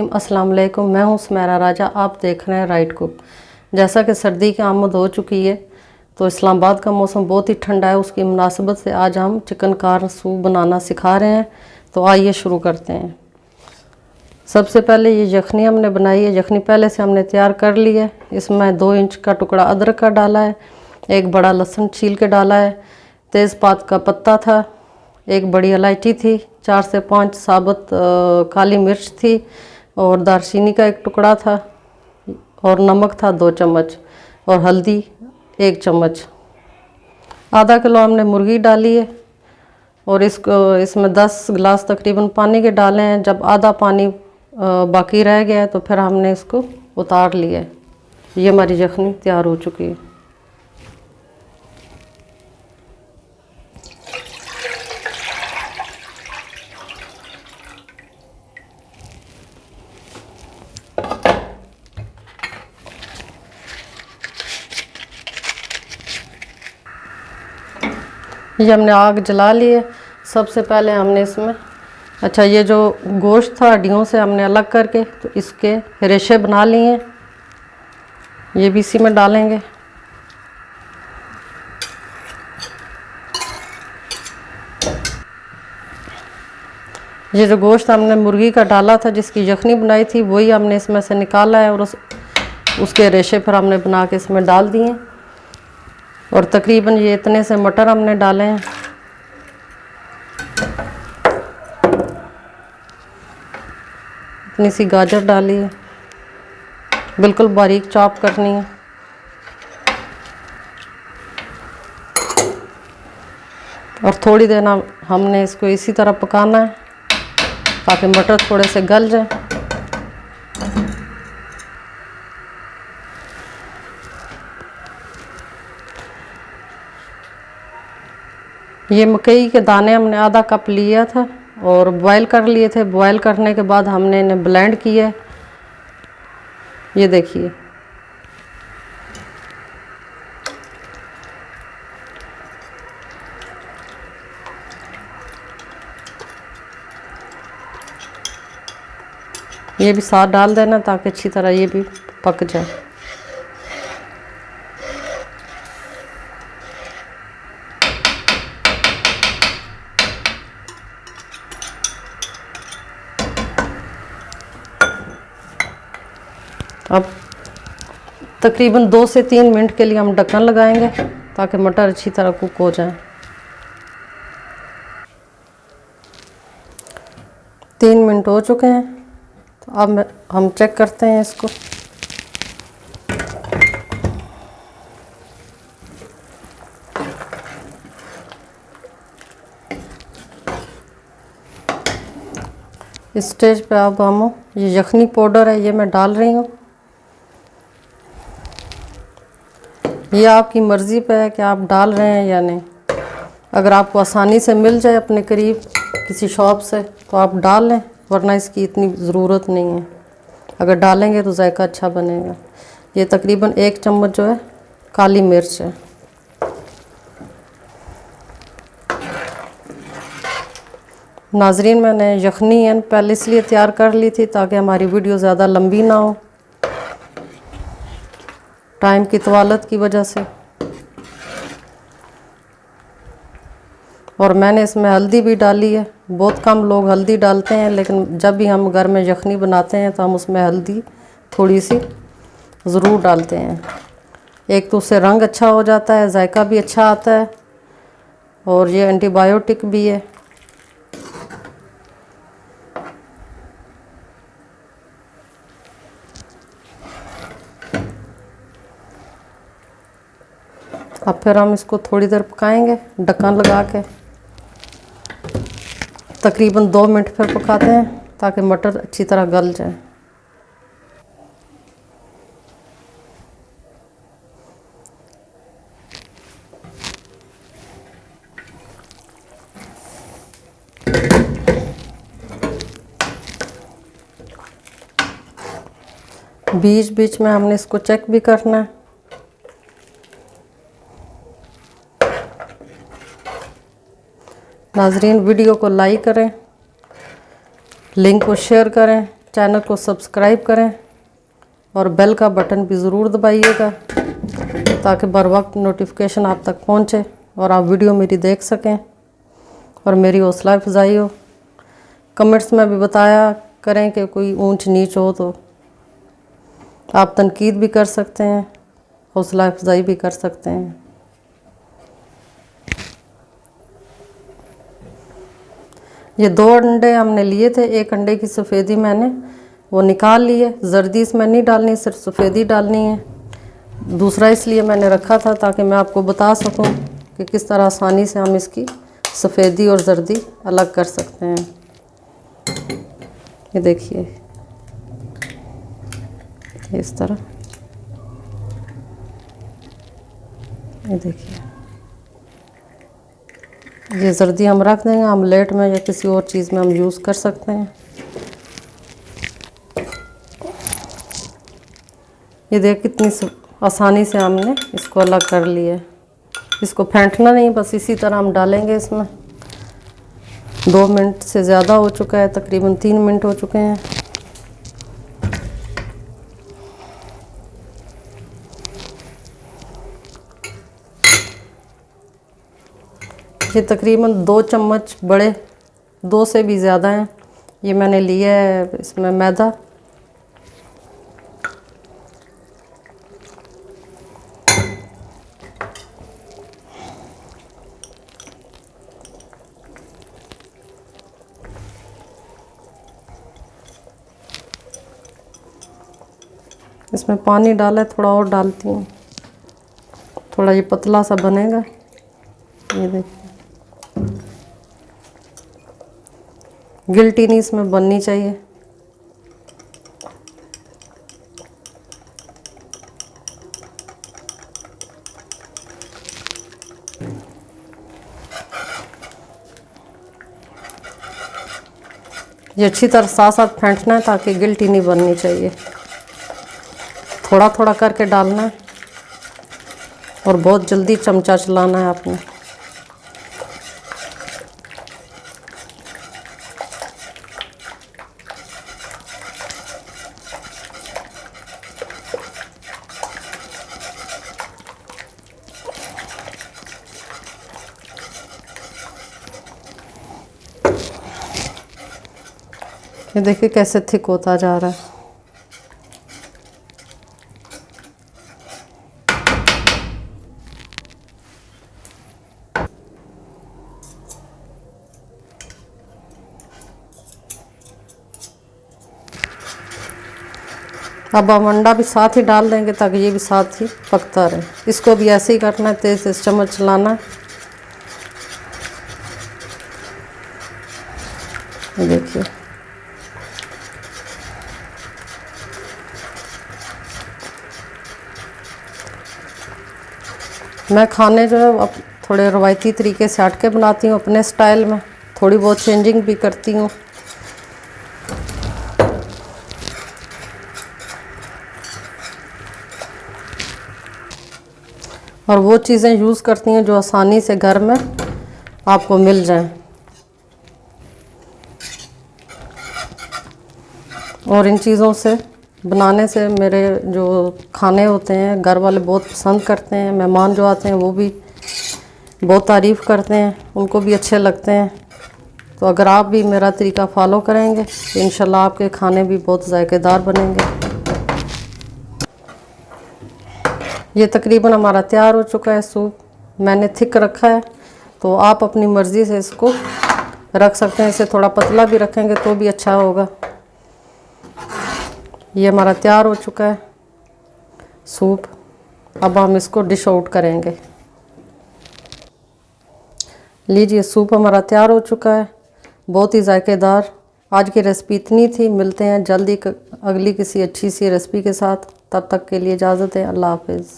रहीम। अस्सलाम वालेकुम। मैं हूं सुमेरा राजा, आप देख रहे हैं राइट कुक। जैसा कि सर्दी की आमद हो चुकी है तो इस्लामाबाद का मौसम बहुत ही ठंडा है, उसकी मुनासबत से आज हम चिकन कार सूप बनाना सिखा रहे हैं। तो आइए शुरू करते हैं। सबसे पहले ये यखनी हमने बनाई है। यखनी पहले से हमने तैयार कर ली है। इसमें 2 इंच का टुकड़ा अदरक का डाला है, एक बड़ा लहसुन छील के डाला है, तेज़पात का पत्ता था, एक बड़ी इलायची थी, 4 से 5 साबुत काली मिर्च थी और दालचीनी का एक टुकड़ा था और नमक था 2 चम्मच और हल्दी 1 चम्मच। आधा किलो हमने मुर्गी डाली है और इसमें 10 गिलास तकरीबन पानी के डाले हैं। जब आधा पानी बाकी रह गया है तो फिर हमने इसको उतार लिया है। ये हमारी यखनी तैयार हो चुकी है। ये हमने आग जला ली है। सबसे पहले हमने इसमें ये जो गोश्त था हड्डियों से हमने अलग करके तो इसके रेशे बना लिए हैं, ये भी इसी में डालेंगे। ये जो गोश्त हमने मुर्गी का डाला था, जिसकी यखनी बनाई थी, वही हमने इसमें से निकाला है और उसके रेशे फिर हमने बना के इसमें डाल दिए। और तकरीबन ये इतने से मटर हमने डाले हैं। इतनी सी गाजर डाली है, बिल्कुल बारीक चॉप करनी है। और थोड़ी देर हमने इसको इसी तरह पकाना है ताकि मटर थोड़े से गल जाए। ये मकई के दाने हमने आधा कप लिया था और बॉयल कर लिए थे। बॉयल करने के बाद हमने इन्हें ब्लेंड किया। ये देखिए, ये भी साथ डाल देना ताकि अच्छी तरह ये भी पक जाए। अब तकरीबन 2 से 3 मिनट के लिए हम ढक्कन लगाएंगे ताकि मटर अच्छी तरह कुक हो जाए। 3 मिनट हो चुके हैं, तो अब हम चेक करते हैं इसको। इस स्टेज पे अब हम ये यखनी पाउडर है, ये मैं डाल रही हूँ। ये आपकी मर्ज़ी पे है कि आप डाल रहे हैं या नहीं। अगर आपको आसानी से मिल जाए अपने करीब किसी शॉप से तो आप डाल लें, वरना इसकी इतनी ज़रूरत नहीं है। अगर डालेंगे तो जायका अच्छा बनेगा। ये तकरीबन 1 चम्मच जो है काली मिर्च है। नाजरीन, मैंने यखनी पहले इसलिए तैयार कर ली थी ताकि हमारी वीडियो ज़्यादा लंबी ना हो, टाइम की तवालत की वजह से। और मैंने इसमें हल्दी भी डाली है। बहुत कम लोग हल्दी डालते हैं, लेकिन जब भी हम घर में यखनी बनाते हैं तो हम उसमें हल्दी थोड़ी सी ज़रूर डालते हैं। एक तो उससे रंग अच्छा हो जाता है, जायका भी अच्छा आता है और ये एंटीबायोटिक भी है। अब फिर हम इसको थोड़ी देर पकाएंगे ढक्कन लगा के। तकरीबन 2 मिनट फिर पकाते हैं ताकि मटर अच्छी तरह गल जाए। बीच बीच में हमने इसको चेक भी करना है। नाजरीन, वीडियो को लाइक करें, लिंक को शेयर करें चैनल को सब्सक्राइब करें और बेल का बटन भी ज़रूर दबाइएगा ताकि बर वक्त नोटिफिकेशन आप तक पहुंचे और आप वीडियो मेरी देख सकें और मेरी हौसला अफजाई हो। कमेंट्स में भी बताया करें कि कोई ऊंच नीच हो तो आप तनकीद भी कर सकते हैं, हौसला अफजाई भी कर सकते हैं। ये 2 अंडे हमने लिए थे, एक अंडे की सफ़ेदी मैंने वो निकाल ली है। जर्दी इसमें नहीं डालनी, सिर्फ सफ़ेदी डालनी है। दूसरा इसलिए मैंने रखा था ताकि मैं आपको बता सकूं कि किस तरह आसानी से हम इसकी सफ़ेदी और जर्दी अलग कर सकते हैं। ये देखिए इस तरह, ये देखिए ये जर्दी हम रख देंगे आमलेट में या किसी और चीज़ में हम यूज़ कर सकते हैं। ये देख कितनी आसानी से हमने इसको अलग कर लिया है। इसको फेंटना नहीं, बस इसी तरह हम डालेंगे इसमें। 2 मिनट से ज़्यादा हो चुका है, तकरीबन 3 मिनट हो चुके हैं। ये तकरीबन 2 चम्मच बड़े, 2 से भी ज़्यादा हैं, ये मैंने लिया है इसमें मैदा। इसमें पानी डाला है, थोड़ा और डालती हूँ, थोड़ा ये पतला सा बनेगा। ये देखिए गिल्टी नहीं इसमें बननी चाहिए। ये अच्छी तरह साथ साथ फेंटना है ताकि गिल्टी नहीं बननी चाहिए। थोड़ा थोड़ा करके डालना है और बहुत जल्दी चमचा चलाना है आपने। ये देखिए कैसे थिक होता जा रहा है। अब हम अंडा भी साथ ही डाल देंगे ताकि ये भी साथ ही पकता रहे। इसको भी ऐसे ही करना है, तेज से चम्मच चलाना है। देखिए मैं खाने जो है अब थोड़े रवायती तरीके से हट के बनाती हूँ, अपने स्टाइल में थोड़ी बहुत चेंजिंग भी करती हूँ। और वो चीज़ें यूज़ करती हैं जो आसानी से घर में आपको मिल जाएं। और इन चीज़ों से बनाने से मेरे जो खाने होते हैं घर वाले बहुत पसंद करते हैं। मेहमान जो आते हैं वो भी बहुत तारीफ़ करते हैं, उनको भी अच्छे लगते हैं। तो अगर आप भी मेरा तरीका फ़ॉलो करेंगे तो इंशाल्लाह आपके खाने भी बहुत जायकेदार बनेंगे। ये तकरीबन हमारा तैयार हो चुका है सूप। मैंने थिक रखा है, तो आप अपनी मर्ज़ी से इसको रख सकते हैं। इसे थोड़ा पतला भी रखेंगे तो भी अच्छा होगा। ये हमारा तैयार हो चुका है सूप। अब हम इसको डिश आउट करेंगे। लीजिए सूप हमारा तैयार हो चुका है, बहुत ही जायकेदार। आज की रेसिपी इतनी थी। मिलते हैं जल्दी अगली किसी अच्छी सी रेसिपी के साथ। तब तक के लिए इजाज़त है। अल्लाह हाफिज़।